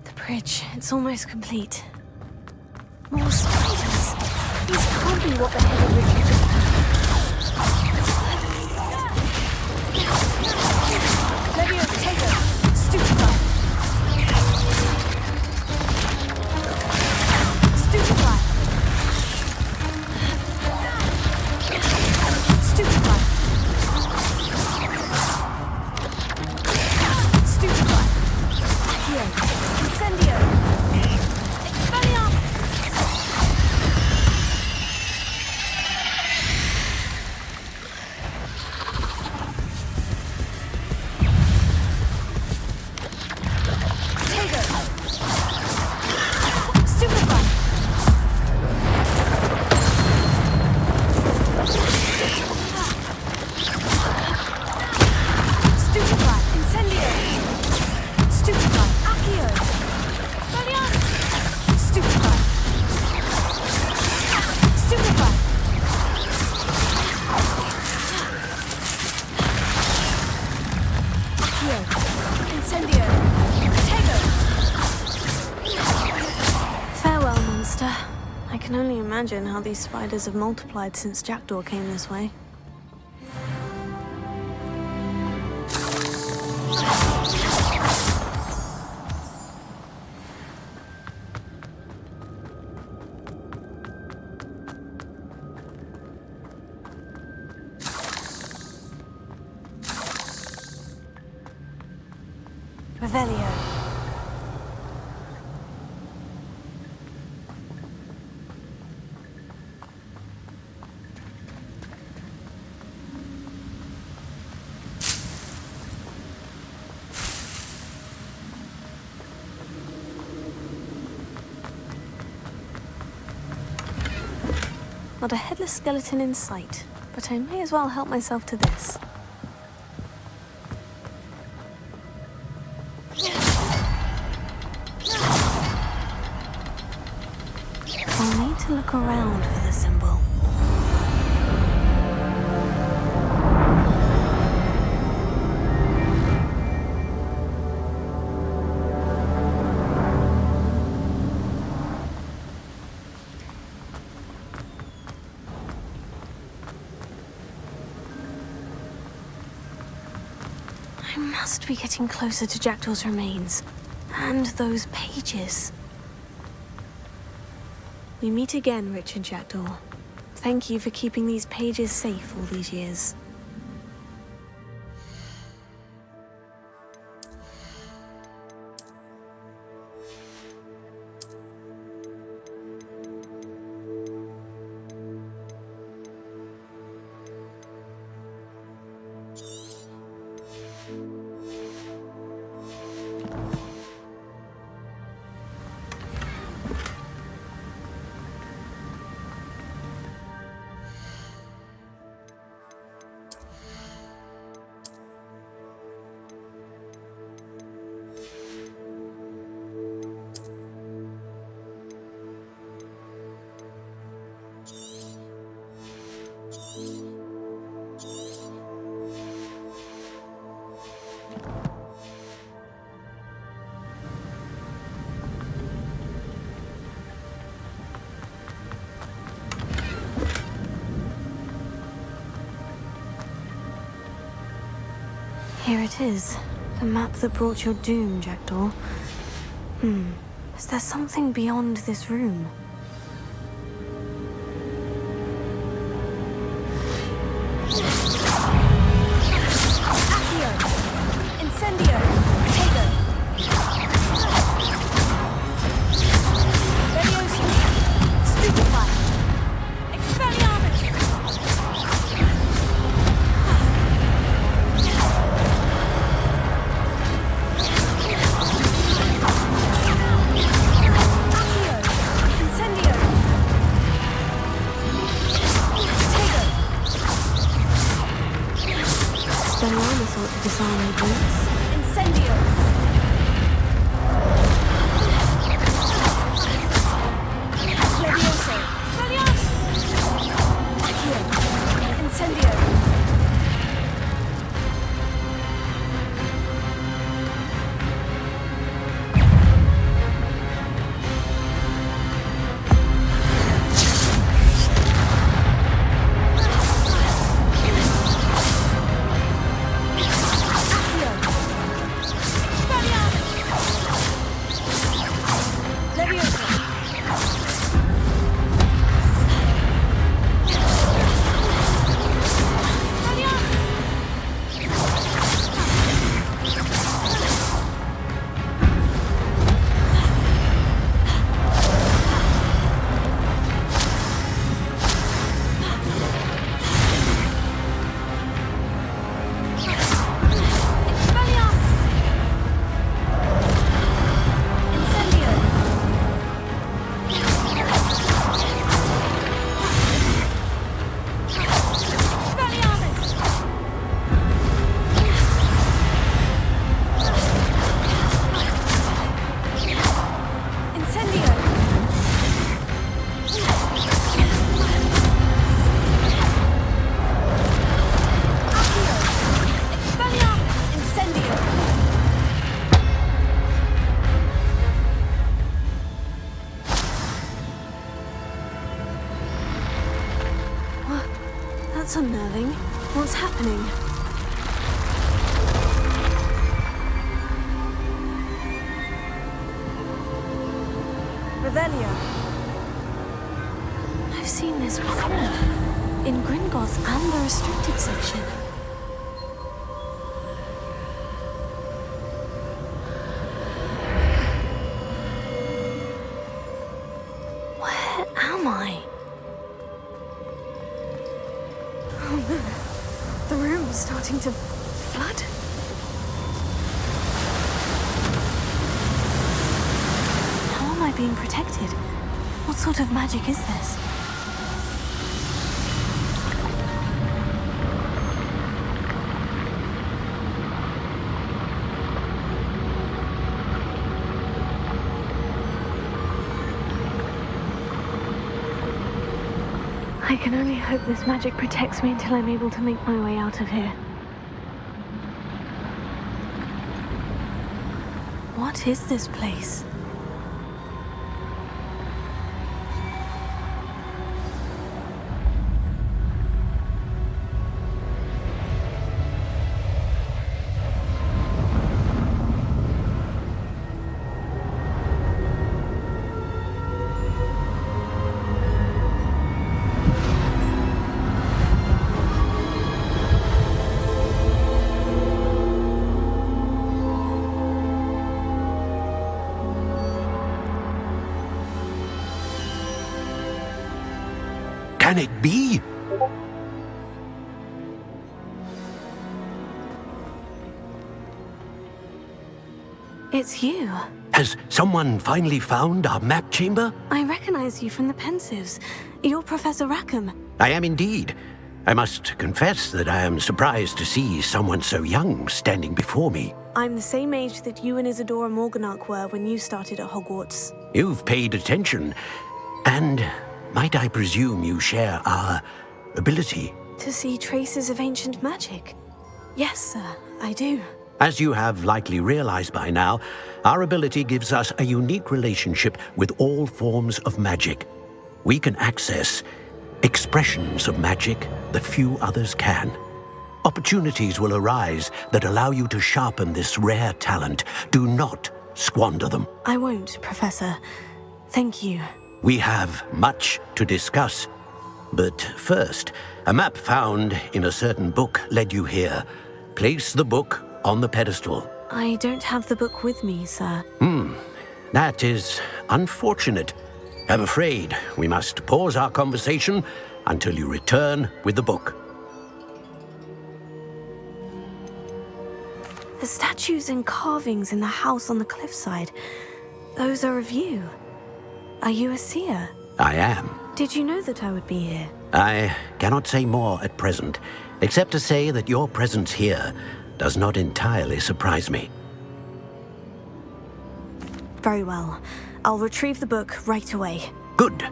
The bridge. It's almost complete. More spiders. These can't be what the head of Richard did. Levio, take it. Stupefy. Stupefy. Stupefy. Stupefy. Here. Incendio. Expelliarmus. Tego. Stupefy. Stupefy. Incendio. Stupefy. Accio. Expelliarmus. Stupefy. Stupefy. Accio. Incendio. Tego. Farewell, monster. I can only imagine how these spiders have multiplied since Jackdaw came this way. Revelio. Not a headless skeleton in sight, but I may as well help myself to this. I'll need to look around for the symbol. I must be getting closer to Jackdaw's remains. And those pages. We meet again, Richard Jackdaw. Thank you for keeping these pages safe all these years. Here it is. The map that brought your doom, Jackdaw. Is there something beyond this room? Accio! Incendio! Potato! Leviosa! Stupefy! Expelliarmus! Accio! Incendio! Potato! Expelliarmus ought to disarm your boots. Incendio! Levioso! Expelliarmus! Accio! Incendio! Accio! Expelliarmus! Levioso! Expelliarmus! Expelliarmus! Incendio! Expelliarmus! Incendio! Accio! Expelliarmus! Incendio! What? That's unnerving. What's happening? Revelio. I've seen this before. In Gringotts and the restricted section. Where am I? Oh no. The room's starting to flood. How am I being protected? What sort of magic is this? I can only hope this magic protects me until I'm able to make my way out of here. What is this place? Can it be? It's you. Has someone finally found our map chamber? I recognize you from the Pensives. You're Professor Rackham. I am indeed. I must confess that I am surprised to see someone so young standing before me. I'm the same age that you and Isadora Morganach were when you started at Hogwarts. You've paid attention, and might I presume you share our ability? To see traces of ancient magic? Yes, sir, I do. As you have likely realized by now, our ability gives us a unique relationship with all forms of magic. We can access expressions of magic that few others can. Opportunities will arise that allow you to sharpen this rare talent. Do not squander them. I won't, Professor. Thank you. We have much to discuss. But first, a map found in a certain book led you here. Place the book on the pedestal. I don't have the book with me, sir. That is unfortunate. I'm afraid we must pause our conversation until you return with the book. The statues and carvings in the house on the cliffside, those are of you. Are you a seer? I am. Did you know that I would be here? I cannot say more at present, except to say that your presence here does not entirely surprise me. Very well. I'll retrieve the book right away. Good.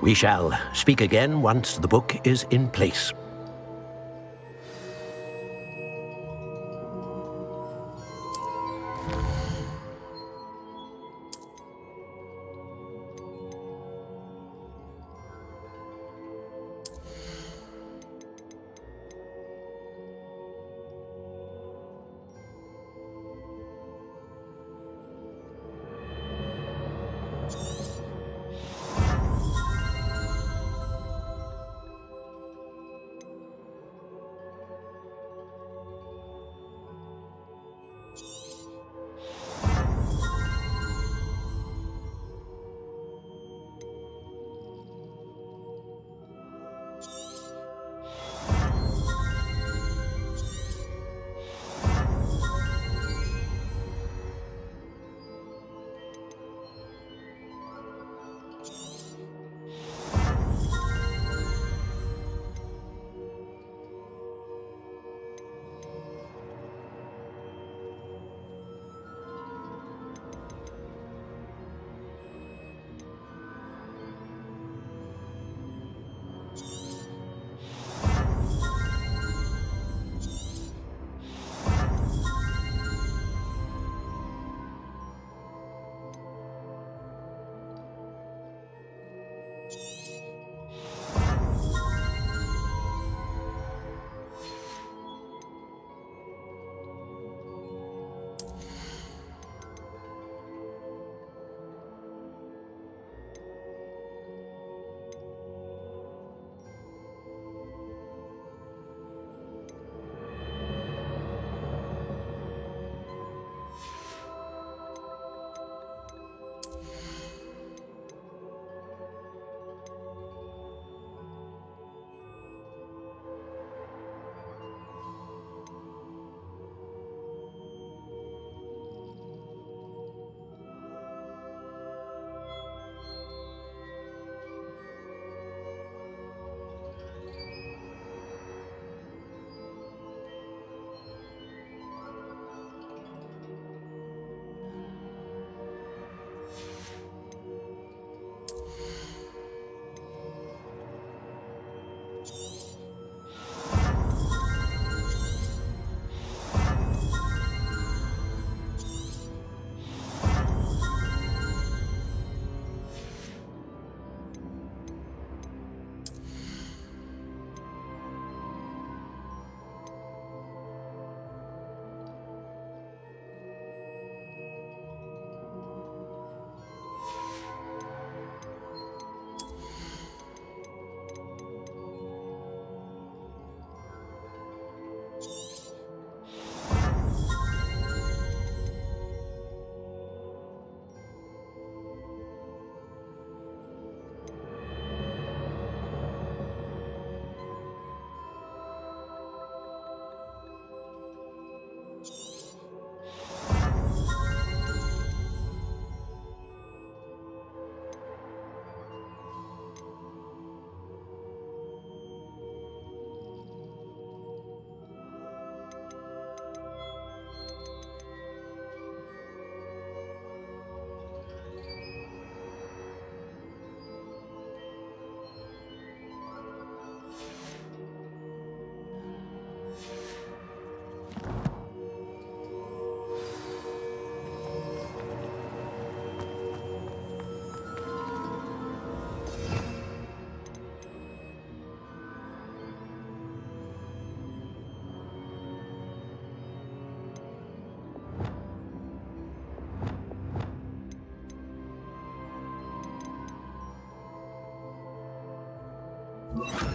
We shall speak again once the book is in place. Potato!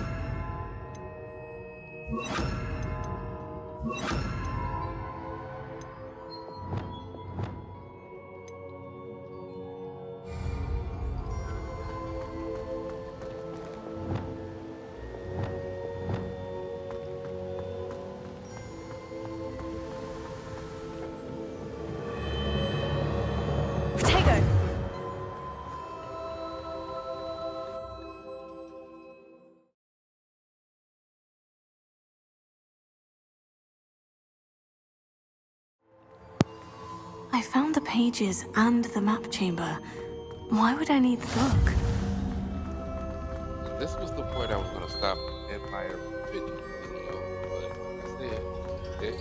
I found the pages and the map chamber. Why would I need the book? This was the point I was gonna stop the Empire Picture video, but like I said, okay.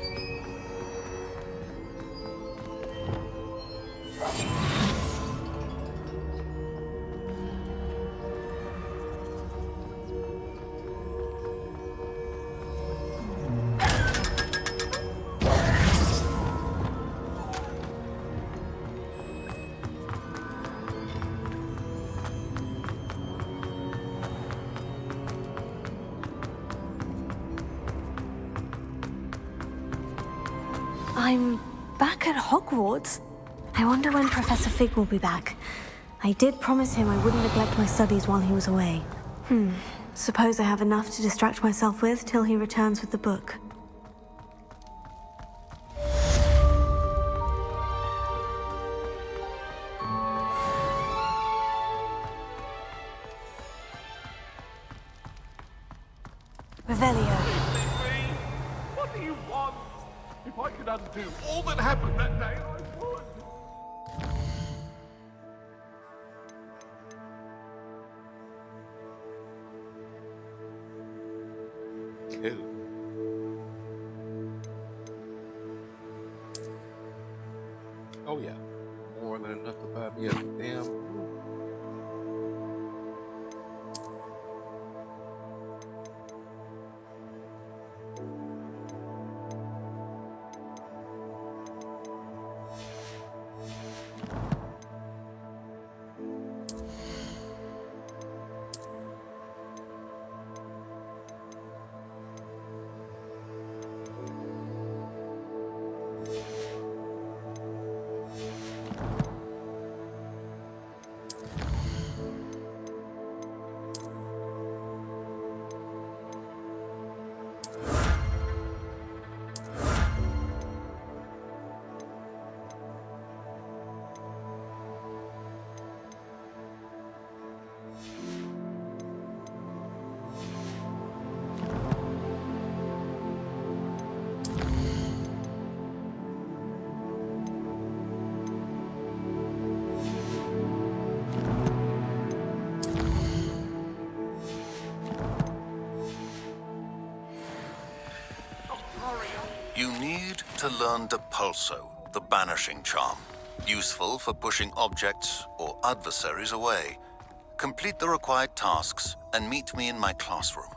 I'm back at Hogwarts. I wonder when Professor Fig will be back. I did promise him I wouldn't neglect my studies while he was away. Suppose I have enough to distract myself with till he returns with the book. Revelio. What do you want? If I could undo all that happened that day, I would. Ew. Oh yeah, more than enough to buy me a damn. You need to learn Depulso, the banishing charm. Useful for pushing objects or adversaries away. Complete the required tasks and meet me in my classroom.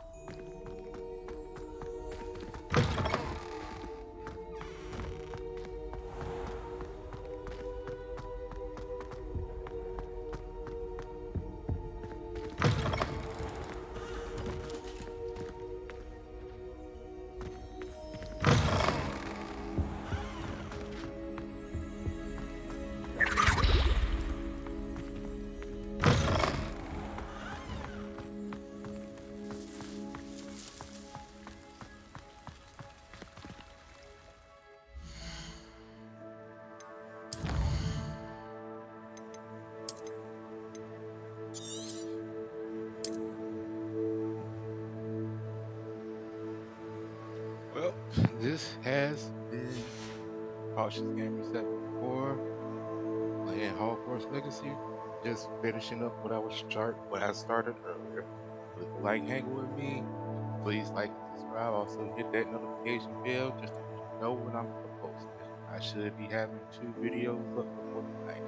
Well, this has been Cautious Gamer 74 playing Hogwarts Legacy. Just finishing up what I started earlier. If you like hanging with me, please like and subscribe. Also hit that notification bell just to let you know when I'm posting. I should be having 2 videos up before tonight.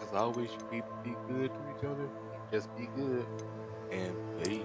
As always, you people be good to each other. Just be good and peace.